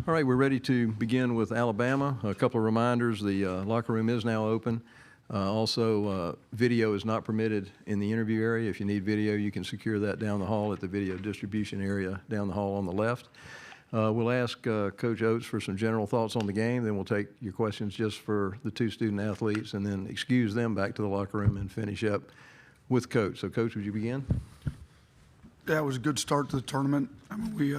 All right, we're ready to begin with Alabama. A couple of reminders, the locker room is now open. Also, video is not permitted in the interview area. If you need video, you can secure that down the hall at the video distribution area down the hall on the left. We'll ask Coach Oats for some general thoughts on the game, then we'll take your questions just for the two student athletes and then excuse them back to the locker room and finish up with Coach. So, Coach, would you begin? Yeah, it was a good start to the tournament. I mean, we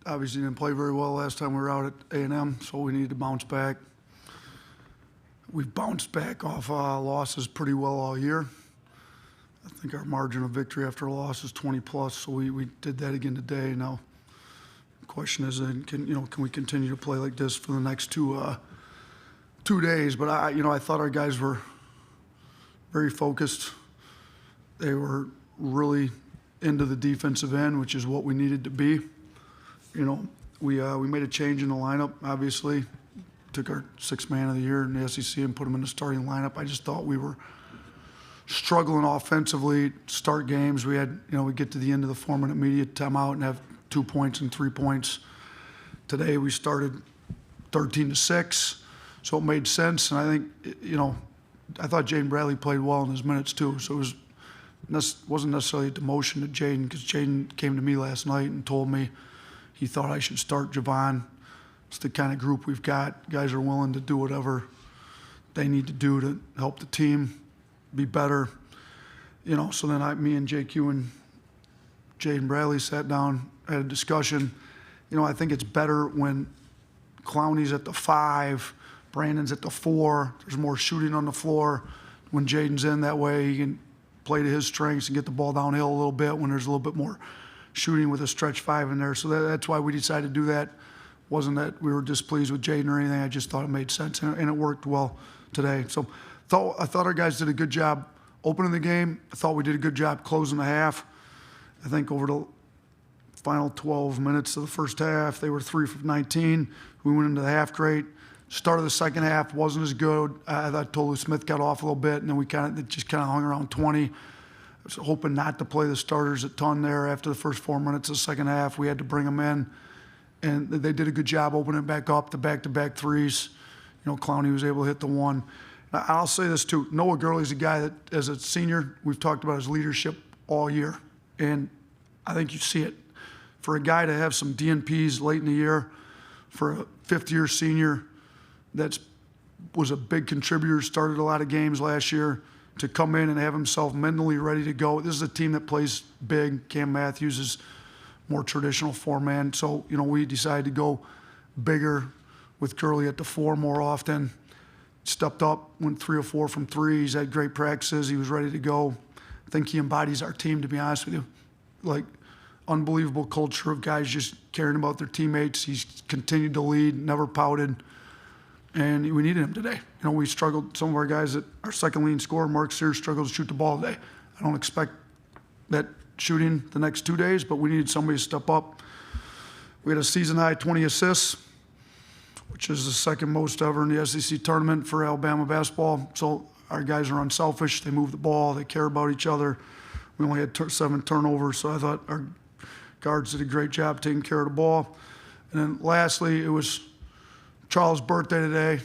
obviously didn't play very well last time we were out at A&M, so we needed to bounce back. We've bounced back off losses pretty well all year. I think our margin of victory after a loss is 20+, so we did that again today. Now, the question is, can we continue to play like this for the next 2 days? But I thought our guys were very focused. They were really into the defensive end, which is what we needed to be. We made a change in the lineup, obviously. Took our sixth man of the year in the SEC and put him in the starting lineup. I just thought we were struggling offensively, start games. We had, we get to the end of the 4-minute media timeout and have 2 points and 3 points. Today we started 13-6, so it made sense. And I think, I thought Jaden Bradley played well in his minutes too. So it wasn't necessarily a demotion to Jaden, because Jaden came to me last night and told me he thought I should start Javon. It's the kind of group we've got. Guys are willing to do whatever they need to do to help the team be better. So then me and JQ and Jaden Bradley sat down, had a discussion. I think it's better when Clowney's at the 5, Brandon's at the 4. There's more shooting on the floor. When Jaden's in, that way he can play to his strengths and get the ball downhill a little bit when there's a little bit more shooting with a stretch 5 in there. So that's why we decided to do that. Wasn't that we were displeased with Jaden or anything. I just thought it made sense, and it worked well today. So I thought our guys did a good job opening the game. I thought we did a good job closing the half. I think over the final 12 minutes of the first half, they were 3 for 19. We went into the half great. Start of the second half wasn't as good. I thought Tolu Smith got off a little bit, and then we just hung around 20. I was hoping not to play the starters a ton there after the first 4 minutes of the second half. We had to bring them in, and they did a good job opening it back up, the back-to-back threes. Clowney was able to hit the one. Now, I'll say this too. Noah Gurley's a guy that, as a senior, we've talked about his leadership all year, and I think you see it. For a guy to have some DNPs late in the year, for a fifth-year senior that was a big contributor, started a lot of games last year, to come in and have himself mentally ready to go. This is a team that plays big. Cam Matthews is more traditional 4-man. So, we decided to go bigger with Gurley at the 4 more often. Stepped up, went 3 or 4 from 3. He's had great practices. He was ready to go. I think he embodies our team, to be honest with you. Like, unbelievable culture of guys just caring about their teammates. He's continued to lead, never pouted. And we needed him today. We struggled. Some of our guys that our second leading scorer, Mark Sears, struggled to shoot the ball today. I don't expect that shooting the next 2 days, but we needed somebody to step up. We had a season-high 20 assists, which is the second most ever in the SEC tournament for Alabama basketball. So our guys are unselfish. They move the ball. They care about each other. We only had 7 turnovers, so I thought our guards did a great job taking care of the ball. And then lastly, it was Charles' birthday today.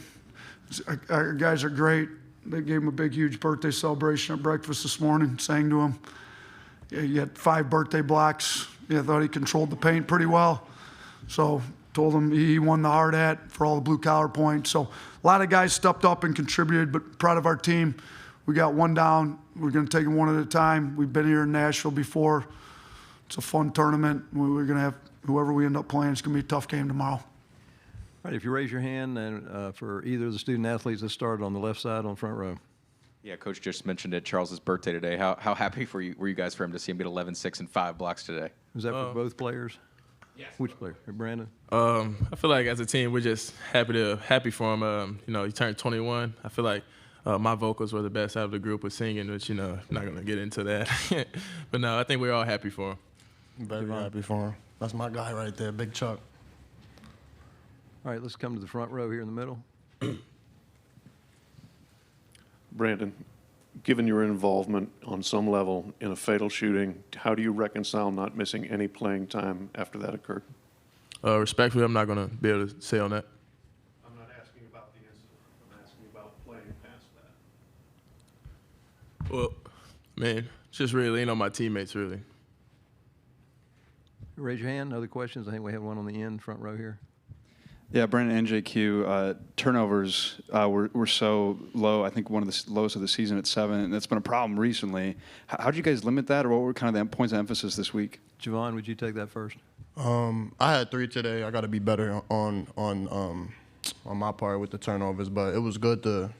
Our guys are great. They gave him a big, huge birthday celebration at breakfast this morning, sang to him. He had 5 birthday blocks. I thought he controlled the paint pretty well. So told him he won the hard hat for all the blue-collar points. So a lot of guys stepped up and contributed, but proud of our team. We got 1 down. We're going to take them 1 at a time. We've been here in Nashville before. It's a fun tournament. We're going to have whoever we end up playing. It's going to be a tough game tomorrow. All right, if you raise your hand, and for either of the student athletes that started on the left side on front row. Yeah, Coach just mentioned it, Charles' birthday today. How happy were you guys for him to see him get 11, 6, and 5 blocks today? Was that for both players? Yes. Which player? Brandon? I feel like as a team, we're just happy for him. He turned 21. I feel like my vocals were the best out of the group with singing, which, I'm not going to get into that. But no, I think we're all happy for him. Very happy for him. That's my guy right there, Big Chuck. All right, let's come to the front row here in the middle. Brandon, given your involvement on some level in a fatal shooting, how do you reconcile not missing any playing time after that occurred? respectfully, I'm not going to be able to say on that. I'm not asking about the incident. I'm asking about playing past that. Well, man, just really lean on my teammates, really. Raise your hand. Other questions? I think we have one on the end, front row here. Yeah, Brandon, NJQ, turnovers were so low. I think one of the lowest of the season at 7, and that's been a problem recently. How did you guys limit that, or what were kind of the points of emphasis this week? Javon, would you take that first? I had 3 today. I got to be better on my part with the turnovers, but it was good to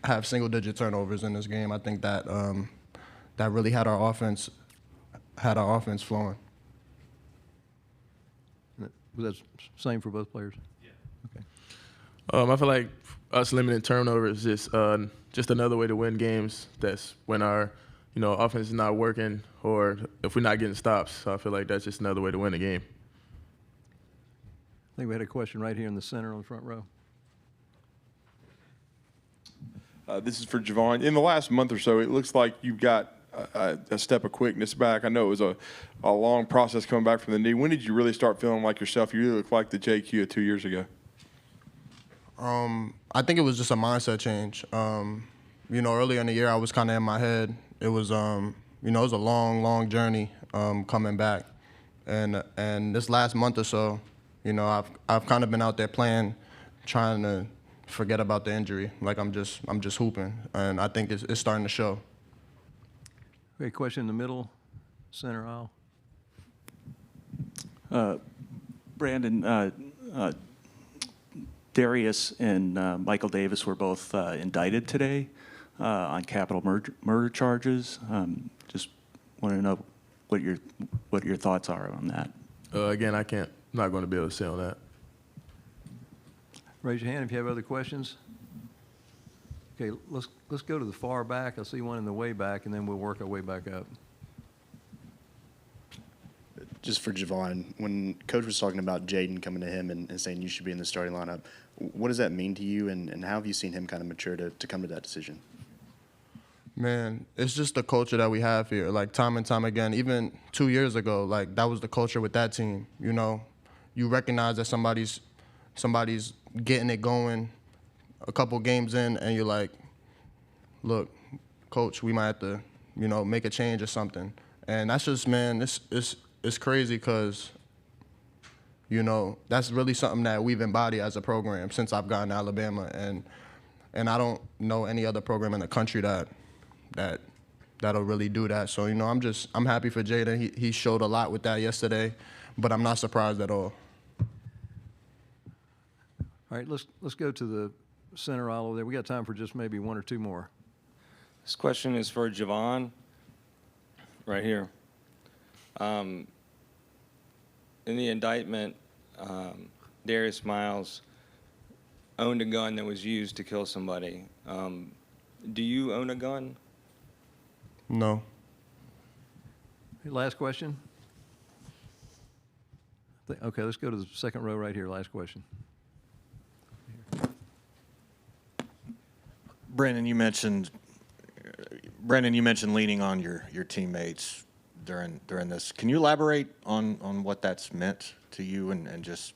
have single-digit turnovers in this game. I think that that really had our offense flowing. Was that same for both players? Yeah. Okay. I feel like us limiting turnovers is just another way to win games. That's when our offense is not working or if we're not getting stops. So I feel like that's just another way to win a game. I think we had a question right here in the center on the front row. This is for Javon. In the last month or so, it looks like you've got a step of quickness back. I know it was a long process coming back from the knee. When did you really start feeling like yourself? You really look like the JQ of 2 years ago. I think it was just a mindset change. Earlier in the year, I was kind of in my head. It was, it was a long journey coming back, and this last month or so, I've kind of been out there playing, trying to forget about the injury. Like I'm just hooping, and I think it's starting to show. Okay, question in the middle, center aisle. Brandon, Darius and Michael Davis were both indicted today on capital murder charges. Just want to know what your thoughts are on that. Again, I'm not going to be able to say on that. Raise your hand if you have other questions. Okay, let's go to the far back. I see one in the way back, and then we'll work our way back up. Just for Javon, when Coach was talking about Jaden coming to him and saying you should be in the starting lineup, what does that mean to you, and how have you seen him kind of mature to come to that decision? Man, it's just the culture that we have here. Like time and time again, even 2 years ago, like that was the culture with that team. You recognize that somebody's getting it going a couple games in, and you're like, look, coach, we might have to, make a change or something. And that's just, man, it's crazy because, that's really something that we've embodied as a program since I've gotten to Alabama. And I don't know any other program in the country that'll really do that. So, I'm happy for Jaden. He showed a lot with that yesterday, but I'm not surprised at all. All right, let's go to the center aisle over there. We got time for just maybe one or two more. This question is for Javon, right here. In the indictment, Darius Miles owned a gun that was used to kill somebody. Do you own a gun? No. Last question. Okay, let's go to the second row right here. Last question. Brandon, you mentioned leaning on your teammates during this. Can you elaborate on what that's meant to you and just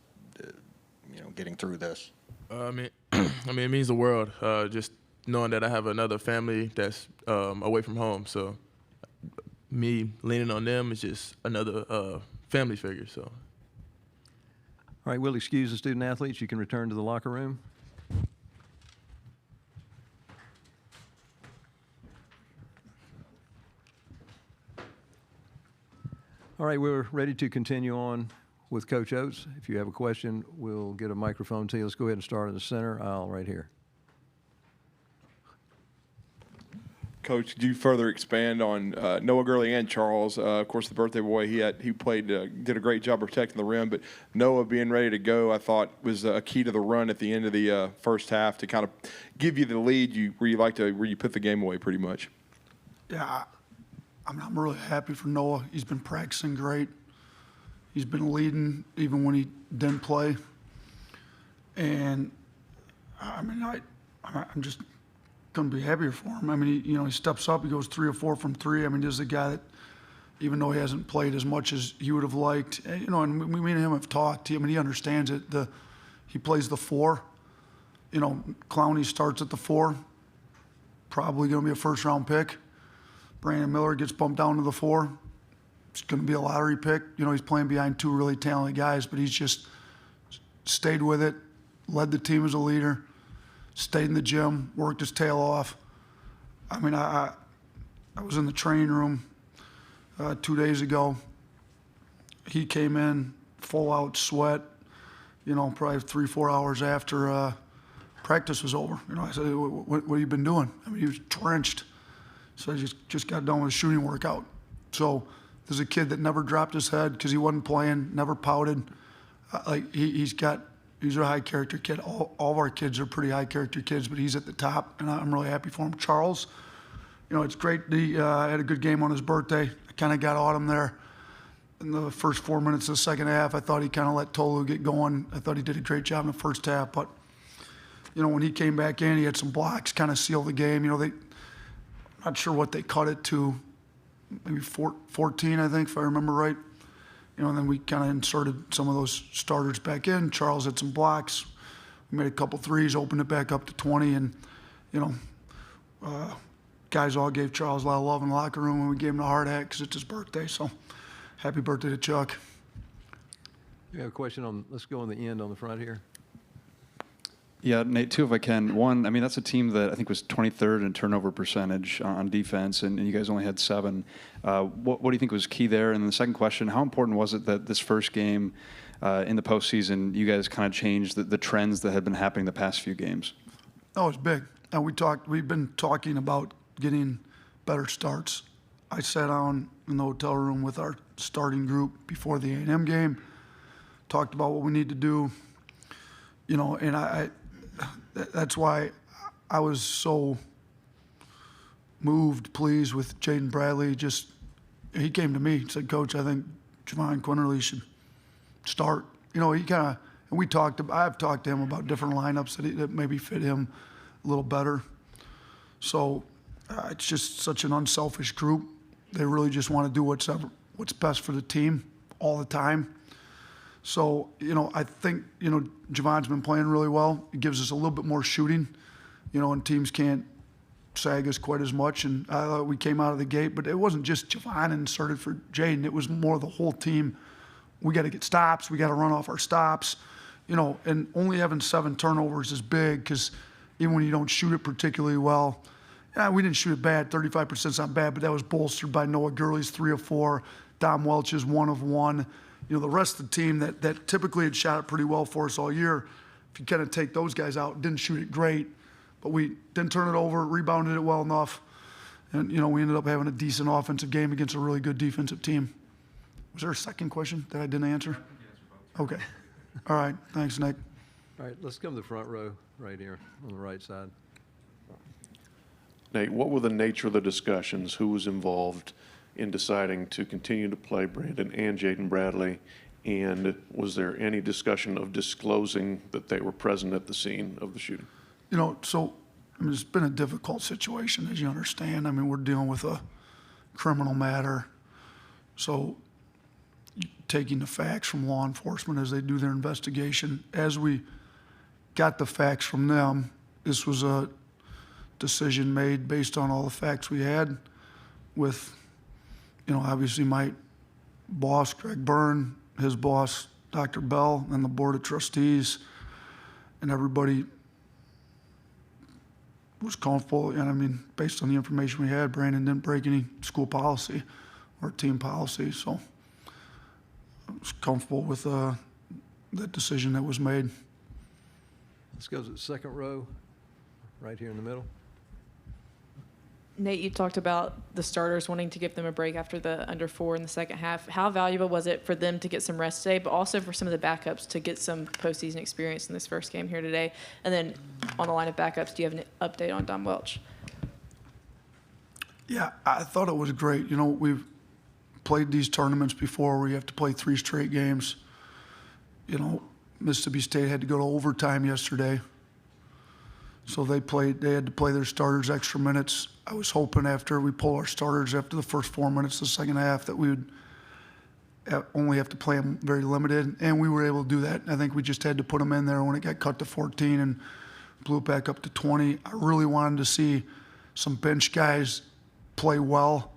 getting through this? I mean, it means the world. Just knowing that I have another family that's away from home. So me leaning on them is just another family figure. So. All right, we'll excuse the student athletes. You can return to the locker room. All right, we're ready to continue on with Coach Oats. If you have a question, we'll get a microphone to you. Let's go ahead and start in the center aisle right here. Coach, could you further expand on Noah Gurley and Charles? Of course, the birthday boy, he played, did a great job protecting the rim, but Noah being ready to go, I thought was a key to the run at the end of the first half to kind of give you the lead where you put the game away pretty much. Yeah, I'm really happy for Noah. He's been practicing great. He's been leading even when he didn't play. And I'm just couldn't be happier for him. He steps up. He goes 3 or 4 from 3. This is a guy that even though he hasn't played as much as he would have liked. And, and me and him have talked. I mean, he understands it. He plays the 4. Clowney starts at the 4. Probably going to be a first-round pick. Brandon Miller gets bumped down to the 4. It's going to be a lottery pick. He's playing behind 2 really talented guys, but he's just stayed with it, led the team as a leader, stayed in the gym, worked his tail off. I mean, I was in the training room 2 days ago. He came in full out sweat, probably 3-4 hours after practice was over. I said, what have you been doing? I mean, he was drenched. So he just got done with a shooting workout. So there's a kid that never dropped his head because he wasn't playing, never pouted. He's a high character kid. All of our kids are pretty high character kids, but he's at the top, and I'm really happy for him. Charles, it's great. He had a good game on his birthday. I kind of got on him there in the first 4 minutes of the second half. I thought he kind of let Tolu get going. I thought he did a great job in the first half, but when he came back in, he had some blocks, kind of sealed the game. Not sure what they cut it to, maybe 14, I think, if I remember right. And then we kind of inserted some of those starters back in. Charles had some blocks. We made a couple threes, opened it back up to 20, and, guys all gave Charles a lot of love in the locker room, and we gave him a hard hat because it's his birthday. So happy birthday to Chuck. You have a question let's go on the end on the front here. Yeah, Nate, 2 if I can. 1, I mean, that's a team that I think was 23rd in turnover percentage on defense, and you guys only had 7. What do you think was key there? And the second question, how important was it that this first game in the postseason, you guys kind of changed the trends that had been happening the past few games? Oh, it's big. And we've been talking about getting better starts. I sat down in the hotel room with our starting group before the A&M game, talked about what we need to do, and that's why I was so moved, pleased with Jaden Bradley. He came to me and said, Coach, I think Javon Quinterly should start. I've talked to him about different lineups that maybe fit him a little better. So it's just such an unselfish group. They really just want to do what's best for the team all the time. So, I think, Javon's been playing really well. It gives us a little bit more shooting, and teams can't sag us quite as much. And I thought we came out of the gate, but it wasn't just Javon inserted for Jaden. It was more the whole team. We got to get stops. We got to run off our stops, and only having 7 turnovers is big because even when you don't shoot it particularly well, we didn't shoot it bad. 35% is not bad, but that was bolstered by Noah Gurley's 3 of 4, Dom Welch's 1 of 1. The rest of the team that typically had shot it pretty well for us all year, if you kind of take those guys out, didn't shoot it great, but we didn't turn it over, rebounded it well enough, and, we ended up having a decent offensive game against a really good defensive team. Was there a second question that I didn't answer? Okay. All right. Thanks, Nick. All right, let's come to the front row right here on the right side. Nate, what were the nature of the discussions? Who was involved in deciding to continue to play Brandon and Jaden Bradley? And was there any discussion of disclosing that they were present at the scene of the shooting? It's been a difficult situation, as you understand. We're dealing with a criminal matter. So taking the facts from law enforcement as they do their investigation. As we got the facts from them, this was a decision made based on all the facts we had with, obviously my boss, Greg Byrne, his boss, Dr. Bell, and the Board of Trustees, and everybody was comfortable. And based on the information we had, Brandon didn't break any school policy or team policy, so I was comfortable with the decision that was made. Let's go to the second row, right here in the middle. Nate, you talked about the starters wanting to give them a break after the under 4 in the second half. How valuable was it for them to get some rest today, but also for some of the backups to get some postseason experience in this first game here today? And then on the line of backups, do you have an update on Dom Welch? Yeah, I thought it was great. We've played these tournaments before where you have to play 3 straight games. Mississippi State had to go to overtime yesterday. So they had to play their starters extra minutes. I was hoping after we pull our starters after the first 4 minutes of the second half that we would only have to play them very limited, and we were able to do that. I think we just had to put them in there when it got cut to 14 and blew it back up to 20. I really wanted to see some bench guys play well.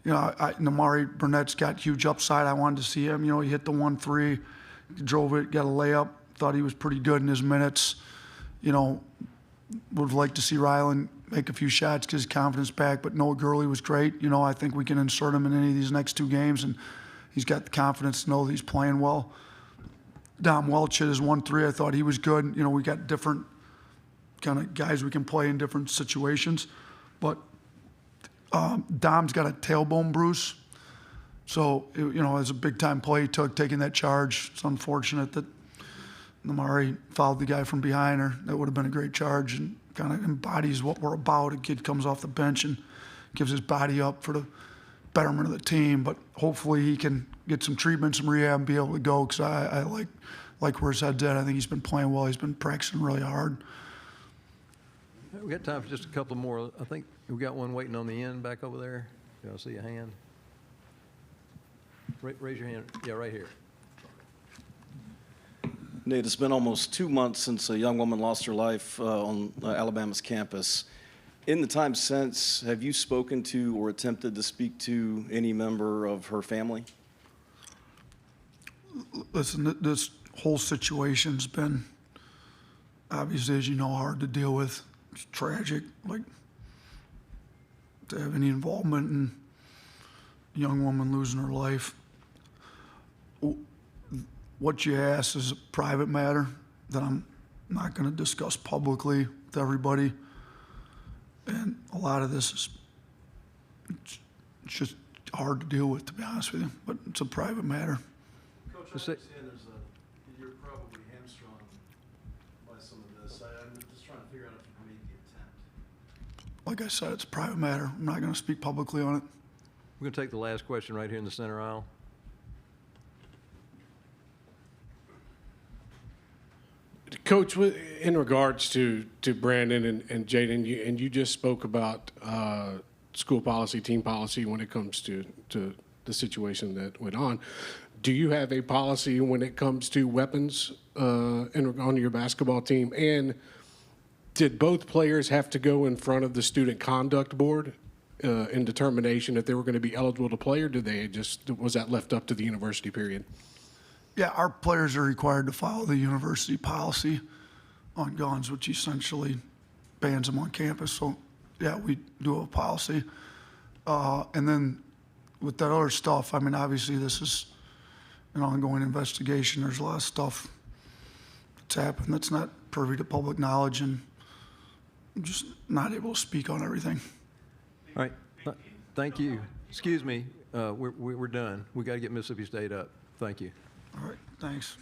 You know, Namari Burnett's got huge upside. I wanted to see him. You know, he hit the 1-3, drove it, got a layup. Thought he was pretty good in his minutes. You know, would have liked to see Rylan make a few shots, get his confidence back, but Noah Gurley was great. You know, I think we can insert him in any of these next 2 games, and he's got the confidence to know that he's playing well. Dom Welch hit his 1-3. I thought he was good. You know, we got different kind of guys we can play in different situations, but Dom's got a tailbone bruise. So, you know, it's a big-time play he took, taking that charge. It's unfortunate that Namari fouled the guy from behind her. That would have been a great charge and kind of embodies what we're about. A kid comes off the bench and gives his body up for the betterment of the team. But hopefully he can get some treatment, some rehab, and be able to go, because I like where his head's at. I think he's been playing well. He's been practicing really hard. We got time for just a couple more. I think we got one waiting on the end back over there. Do I see a hand? Raise your hand. Yeah, right here. Nate, it's been almost 2 months since a young woman lost her life on Alabama's campus. In the time since, have you spoken to or attempted to speak to any member of her family? Listen, this whole situation's been, obviously, as you know, hard to deal with. It's tragic, like, to have any involvement in a young woman losing her life. What you asked is a private matter that I'm not going to discuss publicly with everybody. And a lot of this is it's just hard to deal with, to be honest with you, but it's a private matter. Coach, I understand you're probably hamstrung by some of this. I'm just trying to figure out if you made the attempt. Like I said, it's a private matter. I'm not going to speak publicly on it. We're going to take the last question right here in the center aisle. Coach, in regards to Brandon and Jaden, you just spoke about school policy, team policy when it comes to the situation that went on. Do you have a policy when it comes to weapons on your basketball team? And did both players have to go in front of the student conduct board in determination if they were going to be eligible to play, or was that left up to the university period? Yeah, our players are required to follow the university policy on guns, which essentially bans them on campus. So, yeah, we do have a policy. And then with that other stuff, I mean, obviously this is an ongoing investigation. There's a lot of stuff that's happened that's not privy to public knowledge, and I'm just not able to speak on everything. All right. Thank you. Excuse me. We're done. We got to get Mississippi State up. Thank you. All right, thanks.